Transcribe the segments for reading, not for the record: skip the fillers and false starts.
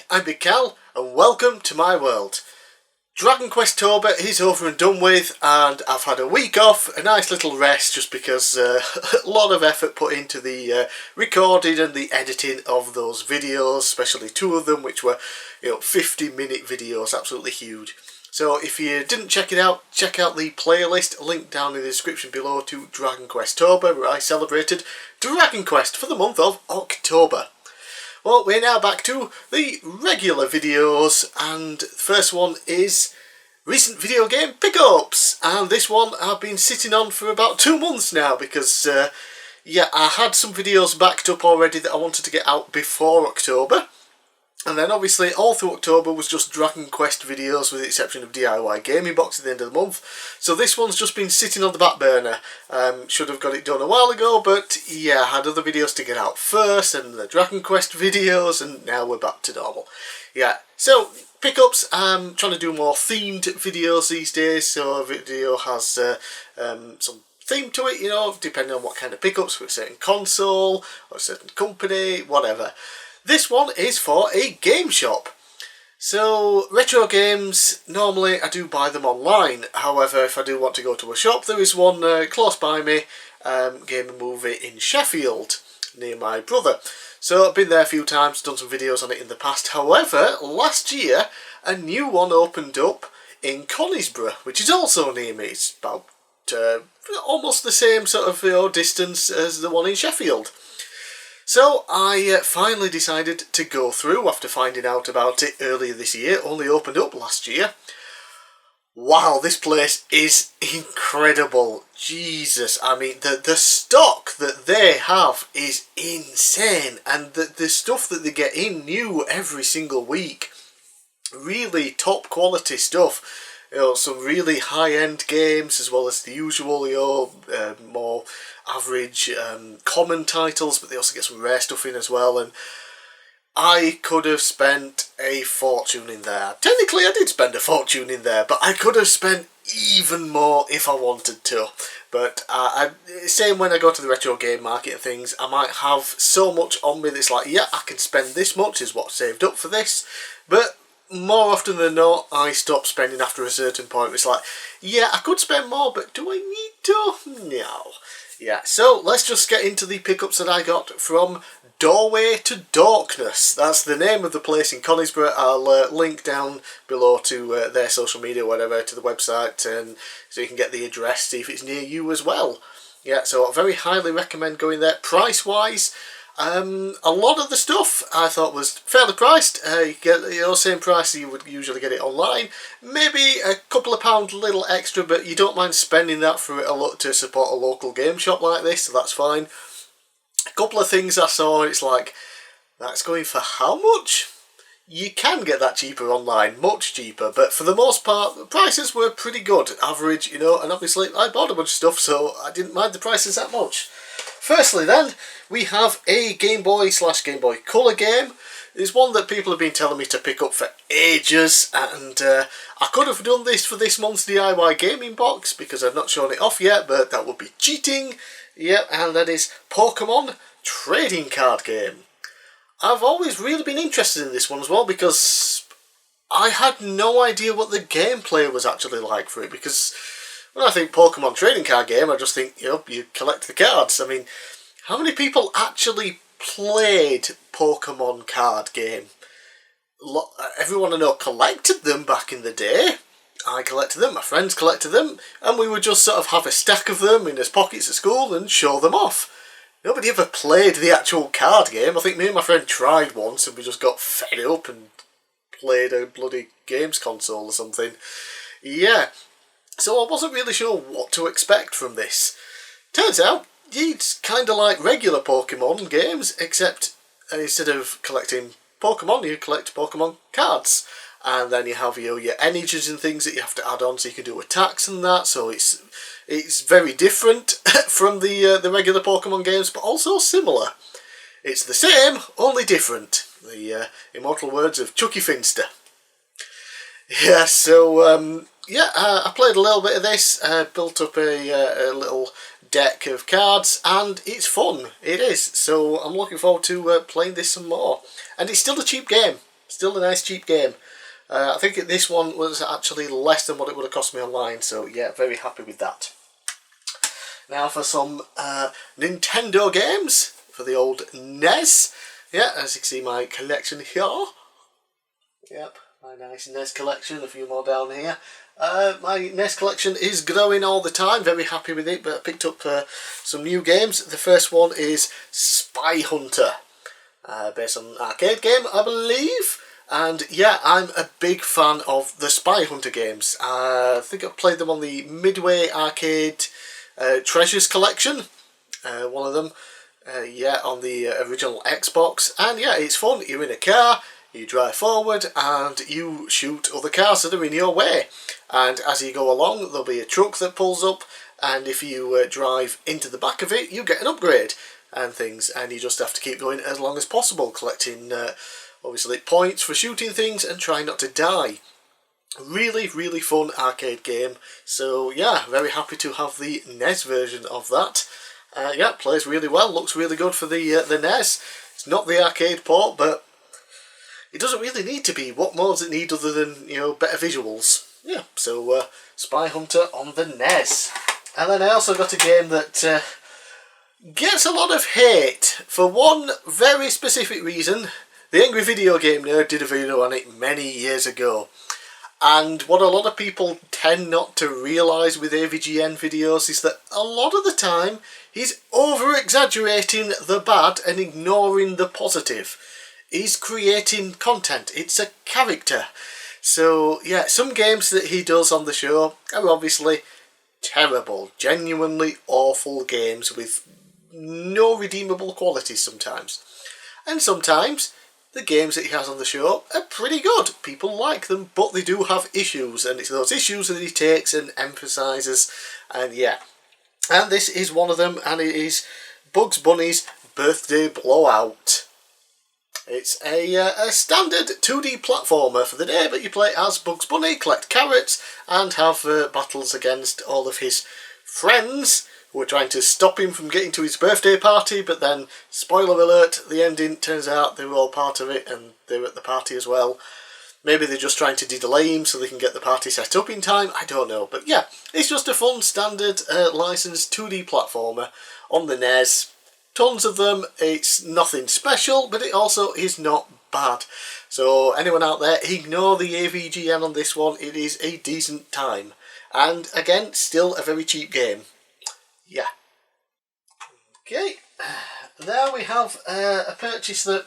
I'm bigcal and welcome to my world. Dragon Quest Tober is over and done with, and I've had a week off, a nice little rest, just because a lot of effort put into the recording and the editing of those videos, especially two of them, which were 50-minute videos, absolutely huge. So if you didn't check it out, check out the playlist, link down in the description below to Dragon Quest Tober, where I celebrated Dragon Quest for the month of October. Well, we're now back to the regular videos, and the first one is recent video game pickups, and this one I've been sitting on for about 2 months now because I had some videos backed up already that I wanted to get out before October, and then obviously all through October was just Dragon Quest videos with the exception of DIY Gaming Box at the end of the month. So this one's just been sitting on the back burner. Should have got it done a while ago, but yeah, I had other videos to get out first and the Dragon Quest videos, and now we're back to normal. Yeah, so pickups, I'm trying to do more themed videos these days, so a video has some theme to it, depending on what kind of pickups for a certain console or a certain company, whatever. This one is for a game shop. So, retro games, normally I do buy them online. However, if I do want to go to a shop, there is one close by me, Game and Movie in Sheffield, near my brother. So, I've been there a few times, done some videos on it in the past. However, last year, a new one opened up in Conisbrough, which is also near me. It's about almost the same sort of distance as the one in Sheffield. So I finally decided to go through after finding out about it earlier this year. Only opened up last year. Wow, this place is incredible. Jesus, I mean, the stock that they have is insane. And the stuff that they get in new every single week. Really top quality stuff. Some really high-end games, as well as the usual, more average common titles, but they also get some rare stuff in as well, and I could have spent a fortune in there. Technically I did spend a fortune in there, but I could have spent even more if I wanted to. But same when I go to the retro game market and things, I might have so much on me that's like, yeah, I can spend this much, is what's saved up for this, but more often than not, I stop spending after a certain point. It's like, yeah, I could spend more, but do I need to? No. Yeah, so let's just get into the pickups that I got from Doorway to Dorkness. That's the name of the place in Conisbrough. I'll link down below to their social media, whatever, to the website, and so you can get the address, see if it's near you as well. Yeah, so I very highly recommend going there. Price-wise, a lot of the stuff I thought was fairly priced. You get same price you would usually get it online. Maybe a couple of pounds a little extra, but you don't mind spending that for a lot to support a local game shop like this, so that's fine. A couple of things I saw, it's like, that's going for how much? You can get that cheaper online, much cheaper, but for the most part, the prices were pretty good, average, and obviously I bought a bunch of stuff, so I didn't mind the prices that much. Firstly then, we have a Game Boy / Game Boy Color game. It's one that people have been telling me to pick up for ages, and I could have done this for this month's DIY Gaming Box because I've not shown it off yet, but that would be cheating. Yep, and that is Pokemon Trading Card Game. I've always really been interested in this one as well because I had no idea what the gameplay was actually like for it, because when I think Pokemon Trading Card Game, I just think, you collect the cards. I mean, how many people actually played Pokemon card game? Everyone I know collected them back in the day. I collected them, my friends collected them, and we would just sort of have a stack of them in his pockets at school and show them off. Nobody ever played the actual card game. I think me and my friend tried once and we just got fed up and played a bloody games console or something. Yeah. So I wasn't really sure what to expect from this. Turns out, it's kind of like regular Pokemon games, except instead of collecting Pokemon, you collect Pokemon cards. And then you have your energies and things that you have to add on so you can do attacks and that. So it's very different from the regular Pokemon games, but also similar. It's the same, only different. The immortal words of Chucky Finster. Yeah, so I played a little bit of this, built up a little deck of cards, and it's fun. It is. So I'm looking forward to playing this some more. And it's still a cheap game. Still a nice cheap game. I think this one was actually less than what it would have cost me online, so yeah, very happy with that. Now for some Nintendo games for the old NES. Yeah, as you can see my collection here. Yep, my nice NES collection, a few more down here. My NES collection is growing all the time, very happy with it, but I picked up some new games. The first one is Spy Hunter, based on an arcade game, I believe. And yeah, I'm a big fan of the Spy Hunter games. I think I've played them on the Midway Arcade Treasures collection, one of them. Yeah, on the original Xbox. And yeah, it's fun. You're in a car, you drive forward, and you shoot other cars that are in your way. And as you go along, there'll be a truck that pulls up, and if you drive into the back of it, you get an upgrade and things. And you just have to keep going as long as possible, collecting obviously points for shooting things and trying not to die. Really, really fun arcade game. So yeah, very happy to have the NES version of that. Yeah, plays really well, looks really good for the NES. It's not the arcade port, but it doesn't really need to be. What more does it need other than, you know, better visuals? Yeah, so Spy Hunter on the NES. And then I also got a game that gets a lot of hate for one very specific reason. The Angry Video Game Nerd did a video on it many years ago. And what a lot of people tend not to realise with AVGN videos is that a lot of the time he's over-exaggerating the bad and ignoring the positive. He's creating content. It's a character. So yeah, some games that he does on the show are obviously terrible, genuinely awful games with no redeemable qualities sometimes. And sometimes the games that he has on the show are pretty good. People like them, but they do have issues, and it's those issues that he takes and emphasises, and yeah. And this is one of them, and it is Bugs Bunny's Birthday Blowout. It's a standard 2D platformer for the day, but you play as Bugs Bunny, collect carrots, and have battles against all of his friends who are trying to stop him from getting to his birthday party, but then, spoiler alert, the ending turns out they were all part of it and they were at the party as well. Maybe they're just trying to delay him so they can get the party set up in time, I don't know. But yeah, it's just a fun, standard, licensed 2D platformer on the NES. Tons of them, it's nothing special, but it also is not bad. So anyone out there, ignore the AVGN on this one, it is a decent time. And again, still a very cheap game. Yeah. Okay, there we have a purchase that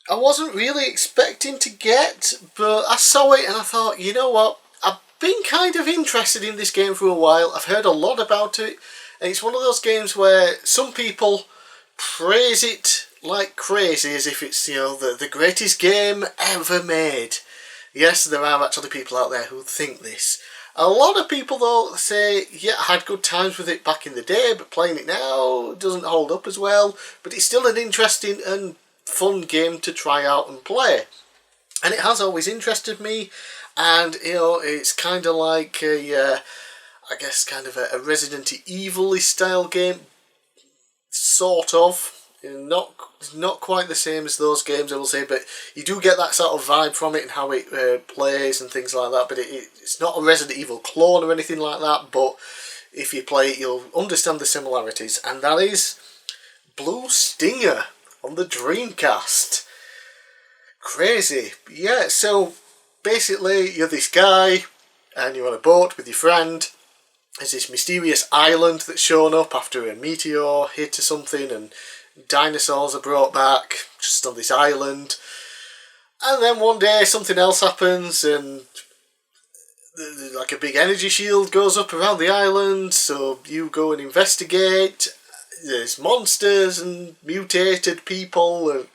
I wasn't really expecting to get, but I saw it and I thought, you know what, I've been kind of interested in this game for a while. I've heard a lot about it, and it's one of those games where some people praise it like crazy as if it's, you know, the greatest game ever made. Yes, there are actually people out there who think this. A lot of people though say, yeah, I had good times with it back in the day, but playing it now doesn't hold up as well. But it's still an interesting and fun game to try out and play. And it has always interested me, and you know, it's kind of like a, I guess kind of a Resident Evil-y style game, sort of. Not quite the same as those games, I will say, but you do get that sort of vibe from it and how it plays and things like that. But it's not a Resident Evil clone or anything like that, but if you play it, you'll understand the similarities. And that is Blue Stinger on the Dreamcast. Crazy. Yeah, so basically you're this guy and you're on a boat with your friend. There's this mysterious island that's shown up after a meteor hit or something, and dinosaurs are brought back just on this island. And then one day something else happens and like a big energy shield goes up around the island, so you go and investigate. There's monsters and mutated people, and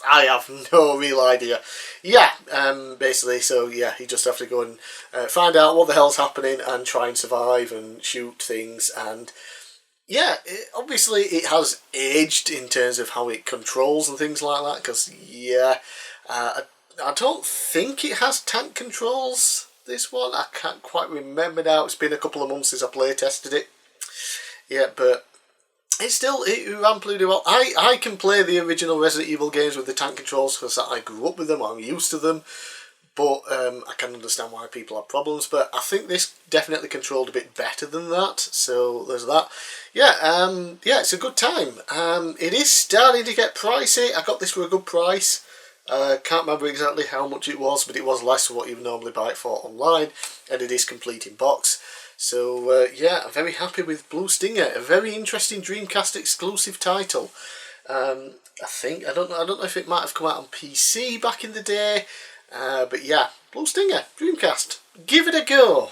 I have no real idea. Yeah, basically, so yeah, you just have to go and find out what the hell's happening and try and survive and shoot things. And yeah, obviously it has aged in terms of how it controls and things like that, because yeah, I don't think it has tank controls, this one. I can't quite remember now, it's been a couple of months since I play tested it. Yeah, but it ran pretty well. I can play the original Resident Evil games with the tank controls because I grew up with them, I'm used to them. But I can understand why people have problems. But I think this definitely controlled a bit better than that. So there's that. Yeah, yeah, it's a good time. It is starting to get pricey. I got this for a good price. Can't remember exactly how much it was, but it was less than what you would normally buy it for online. And it is complete in box. So yeah, I'm very happy with Blue Stinger. A very interesting Dreamcast exclusive title. I don't know if it might have come out on PC back in the day. But yeah, Blue Stinger, Dreamcast, give it a go.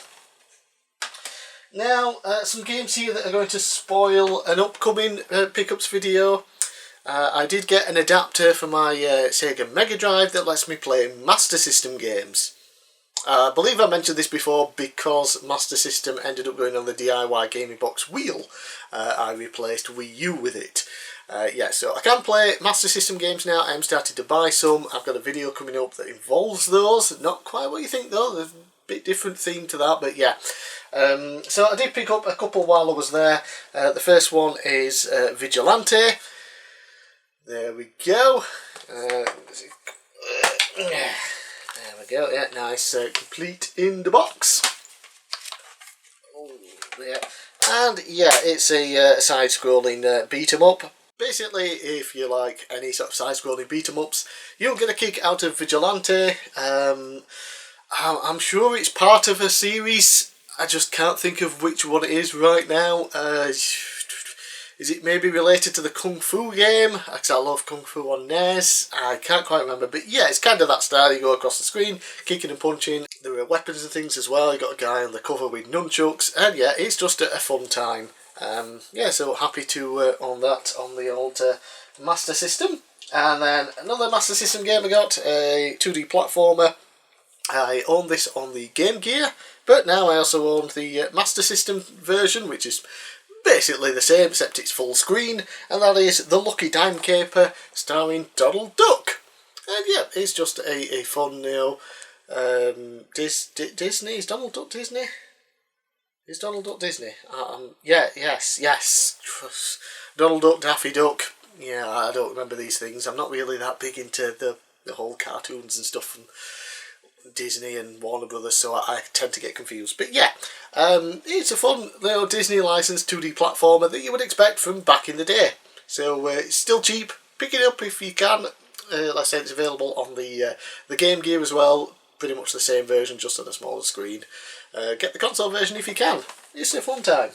Now, some games here that are going to spoil an upcoming pickups video. I did get an adapter for my Sega Mega Drive that lets me play Master System games. I believe I mentioned this before because Master System ended up going on the DIY Gaming Box wheel. I replaced Wii U with it. Yeah, so I can play Master System games now. I am starting to buy some. I've got a video coming up that involves those. Not quite what you think though. There's a bit different theme to that, but yeah. So I did pick up a couple while I was there. The first one is Vigilante. There we go. There we go. Yeah, nice, complete in the box. Oh, yeah. And yeah, it's a side-scrolling beat 'em up. Basically, if you like any sort of side-scrolling beat-em-ups, you'll get a kick out of Vigilante. I'm sure it's part of a series. I just can't think of which one it is right now. Is it maybe related to the Kung Fu game? Because I love Kung Fu on NES. I can't quite remember. But yeah, it's kind of that style. You go across the screen, kicking and punching. There are weapons and things as well. You got a guy on the cover with nunchucks. And yeah, it's just a fun time. Yeah, so happy to own that on the old Master System. And then another Master System game I got, a 2D platformer. I own this on the Game Gear, but now I also own the Master System version, which is basically the same except it's full screen, and that is The Lucky Dime Caper, starring Donald Duck. And yeah, it's just a fun, you know, Disney, is Donald Duck Disney? Is Donald Duck Disney? Yeah, yes. Donald Duck, Daffy Duck. Yeah, I don't remember these things. I'm not really that big into the whole cartoons and stuff from Disney and Warner Brothers, so I tend to get confused. But yeah, it's a fun little Disney licensed 2D platformer that you would expect from back in the day. So it's still cheap. Pick it up if you can. Like I said, it's available on the Game Gear as well. Pretty much the same version, just on a smaller screen. Get the console version if you can. It's a fun time.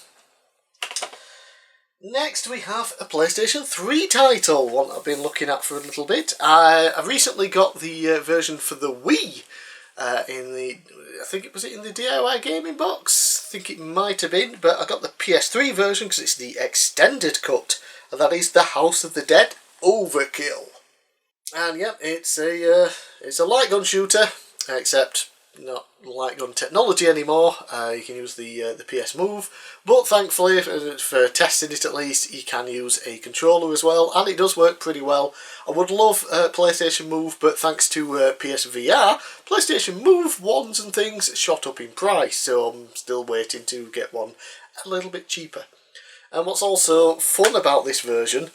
Next we have a PlayStation 3 title, one I've been looking at for a little bit. I recently got the version for the Wii I think it was in the DIY Gaming Box. I think it might have been, but I got the PS3 version because it's the extended cut, and that is the House of the Dead Overkill. And yeah, it's a light gun shooter, except not light gun technology anymore. You can use the PS Move, but thankfully for testing it at least, you can use a controller as well, and it does work pretty well. I would love PlayStation Move, but thanks to PSVR, PlayStation Move ones and things shot up in price, so I'm still waiting to get one a little bit cheaper. And what's also fun about this version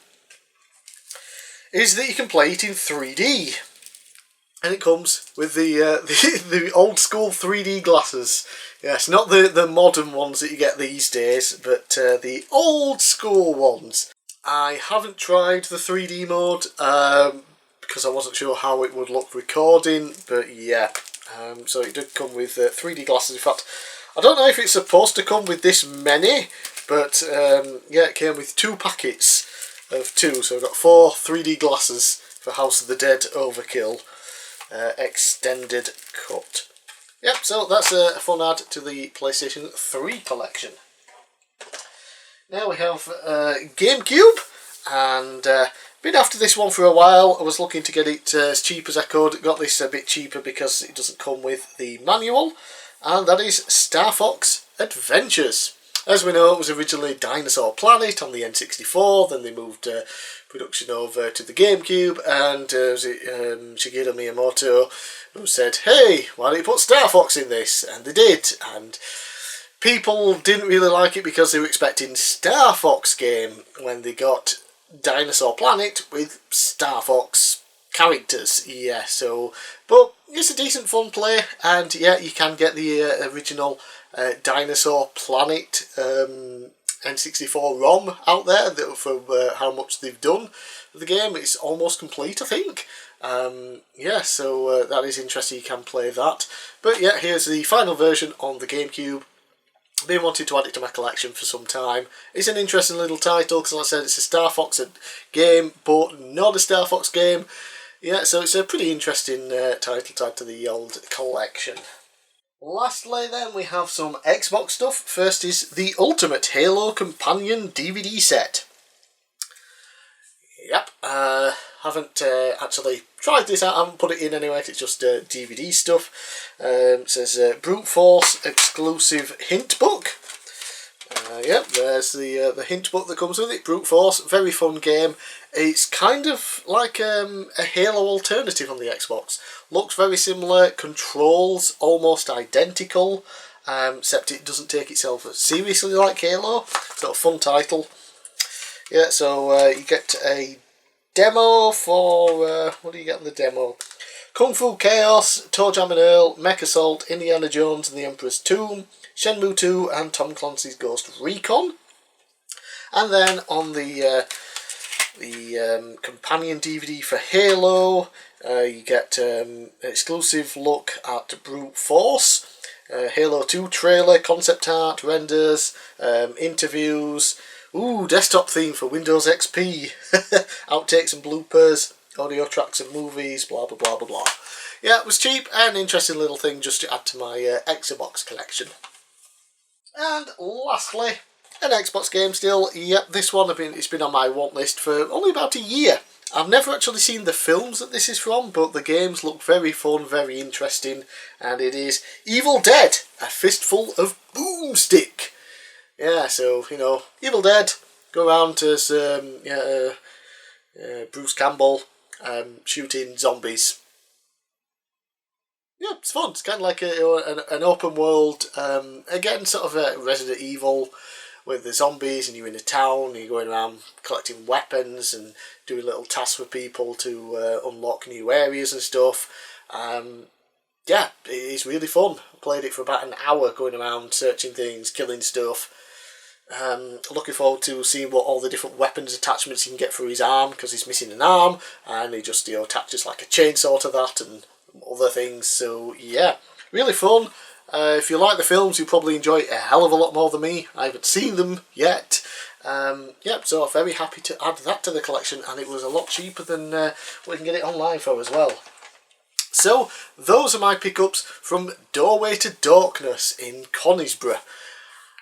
is that you can play it in 3D. And it comes with the old school 3D glasses. Yes, not the modern ones that you get these days, but the old school ones. I haven't tried the 3D mode because I wasn't sure how it would look recording, but yeah. So it did come with 3D glasses. In fact, I don't know if it's supposed to come with this many, but yeah, it came with 2 packets of 2. So I've got 4 3D glasses for House of the Dead Overkill. Extended cut. Yep, so that's a fun add to the PlayStation 3 collection. Now we have GameCube, and been after this one for a while. I was looking to get it as cheap as I could. Got this a bit cheaper because it doesn't come with the manual, and that is Star Fox Adventures. As we know, it was originally Dinosaur Planet on the N64, then they moved production over to the GameCube, and Shigeru Miyamoto who said, hey, why don't you put Star Fox in this? And they did, and People didn't really like it because they were expecting Star Fox game when they got Dinosaur Planet with Star Fox characters. Yeah, so, but it's a decent fun play, and yeah, you can get the original Dinosaur Planet N64 ROM out there for how much they've done for the game. It's almost complete, I think. Yeah, so that is interesting, you can play that. But yeah, here's the final version on the GameCube. I've been wanting to add it to my collection for some time. It's an interesting little title because, like I said, it's a Star Fox game, but not a Star Fox game. Yeah, so it's a pretty interesting title to add to the old collection. Lastly then, we have some Xbox stuff. First is the Ultimate Halo Companion DVD set. Yep, haven't actually tried this out, I haven't put it in anyway, it's just DVD stuff. It says Brute Force exclusive hint book. Yep, there's the hint book that comes with it. Brute Force, very fun game. It's kind of like a Halo alternative on the Xbox. Looks very similar, controls almost identical, except it doesn't take itself seriously like Halo. Sort of fun title. Yeah, so you get a demo for, what do you get in the demo? Kung Fu Chaos, Toe Jam and Earl, Mech Assault, Indiana Jones and the Emperor's Tomb, Shenmue 2 and Tom Clancy's Ghost Recon. And then on the companion DVD for Halo, you get an exclusive look at Brute Force, Halo 2 trailer, concept art, renders, interviews, desktop theme for Windows XP, outtakes and bloopers, audio tracks and movies, blah blah blah blah blah. Yeah, it was cheap and interesting little thing just to add to my Xbox collection. And lastly, an Xbox game still. Yep, this one it's been on my want list for only about a year. I've never actually seen the films that this is from, but the games look very fun, very interesting, and it is Evil Dead, A Fistful of Boomstick. Yeah, so, you know, Evil Dead, go around as Bruce Campbell shooting zombies. Yeah, it's fun. It's kind of like an open world, again, sort of Resident Evil with the zombies, and you're in a town, and you're going around collecting weapons and doing little tasks for people to unlock new areas and stuff. Yeah, it's really fun. I played it for about an hour going around searching things, killing stuff. Looking forward to seeing what all the different weapons attachments he can get for his arm, because he's missing an arm, and he just attaches like a chainsaw to that and other things. So yeah, really fun. If you like the films, you'll probably enjoy it a hell of a lot more than me. I haven't seen them yet. Yeah, so I'm very happy to add that to the collection, and it was a lot cheaper than what you can get it online for as well. So those are my pickups from Doorway to Dorkness in Conisbrough.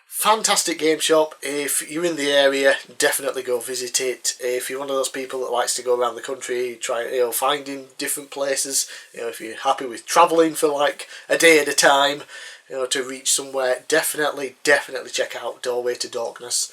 Fantastic game shop. If you're in the area, definitely go visit it. If you're one of those people that likes to go around the country, try finding different places, if you're happy with travelling for like a day at a time, to reach somewhere, definitely check out Doorway to Dorkness.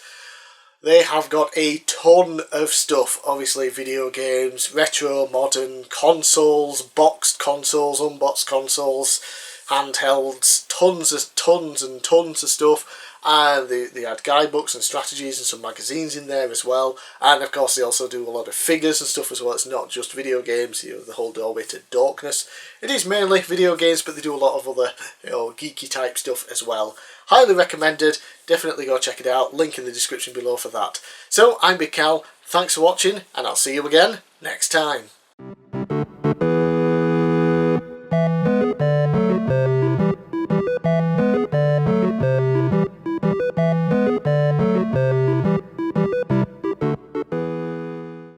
They have got a ton of stuff, obviously video games, retro, modern, consoles, boxed consoles, unboxed consoles, handhelds, tons and tons of stuff. And they had guidebooks and strategies and some magazines in there as well. And of course they also do a lot of figures and stuff as well. It's not just video games, the whole Doorway to Dorkness. It is mainly video games, but they do a lot of other geeky type stuff as well. Highly recommended. Definitely go check it out. Link in the description below for that. So I'm bigcal. Thanks for watching, and I'll see you again next time.